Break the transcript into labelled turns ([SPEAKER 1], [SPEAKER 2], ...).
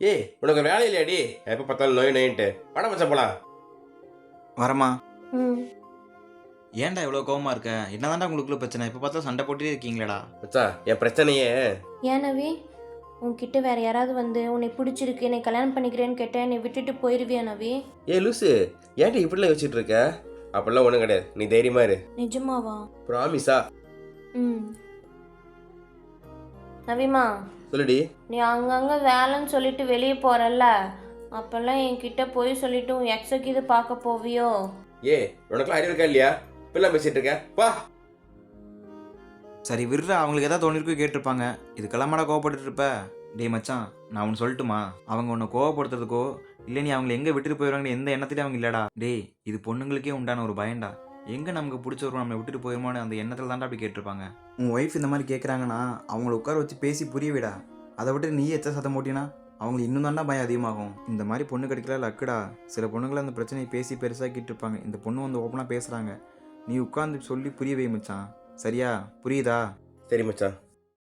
[SPEAKER 1] ஏய் உனக்கு வேலை இல்லையாடி? எப்போ பார்த்தாலும் நோய் நோயின்ட்டு வாடா மச்சான் போலாம்.
[SPEAKER 2] வரமா.
[SPEAKER 3] ம்.
[SPEAKER 2] ஏன்டா இவ்வளோ கோவமா இருக்க? என்னதான்டா உங்களுக்குள்ள பிரச்சனை? இப்போ பார்த்தா சண்டை போட்டுட்டே இருக்கீங்களேடா.
[SPEAKER 1] மச்சான் என் பிரச்சனையே
[SPEAKER 3] ஏன் நவி, உன்கிட்ட வேற யாராவது வந்து உன்னை பிடிச்சிருக்கு என்னை கல்யாணம் பண்ணிக்கிறேன்னு கேட்டேன், நீ விட்டுட்டு போயிருவியா நவி?
[SPEAKER 1] ஏ லூசு, ஏன்டி இப்படிலாம் யோசிச்சுட்டு இருக்க? அப்படிலாம் ஒன்றும் கிடையாது, நீ தைரியமா இரு.
[SPEAKER 3] நிஜமாவா?
[SPEAKER 1] ப்ராமிஸா?
[SPEAKER 3] ம். நவிமா,
[SPEAKER 1] சொல்லுடி.
[SPEAKER 3] நீ அங்கங்கே வேலைன்னு சொல்லிட்டு வெளியே போறல்ல, அப்பெல்லாம் என்கிட்ட போய் சொல்லிட்டு உன் எக்ஸுக்கு இது பார்க்க போவியோ?
[SPEAKER 1] ஏ உனக்குலாம் அறிவு இருக்கா இல்லையா? இப்பெல்லாம் பேசிட்டு இருக்க வா.
[SPEAKER 2] சரி விடுறா, அவங்களுக்கு ஏதாவது தோணிருக்கோ கேட்டிருப்பாங்க. இது கிளம்பாடா கோவப்பட்டுட்டு இருப்ப. டேய் மச்சான், நான் ஒன்று சொல்லட்டுமா? அவங்க உன்னை கோவப்படுத்துறதுக்கோ இல்லை நீ அவங்களை எங்கே விட்டுட்டு போயிடுவாங்கன்னு எந்த எண்ணத்துலேயும் அவங்க இல்லைடா. டேய், இது பொண்ணுங்களுக்கே உண்டான ஒரு பயம்டா. எங்கே நமக்கு பிடிச்சவரும் நம்மளை விட்டுட்டு போயிருமான்னு அந்த எண்ணத்தில் தான்டா அப்படி கேட்டிருப்பாங்க. உன் ஒய்ஃப் இந்த மாதிரி கேட்குறாங்கன்னா அவங்கள உட்கார வச்சு பேசி புரிய விடா. அதை விட்டு நீ எச்ச சத்தம் போட்டினா அவங்களுக்கு இன்னும் தாண்டா பயம் அதிகமாகும். இந்த மாதிரி பொண்ணு கிடைக்கல லக்குடா. சில பொண்ணுங்களை அந்த பிரச்சனையை பேசி பெருசாக்கிட்டு இருப்பாங்க. இந்த பொண்ணு வந்து ஓப்பனாக பேசுகிறாங்க. நீ உட்காந்து சொல்லி புரிய வை மச்சான். சரியா? புரியுதா?
[SPEAKER 1] சரி மச்சான்.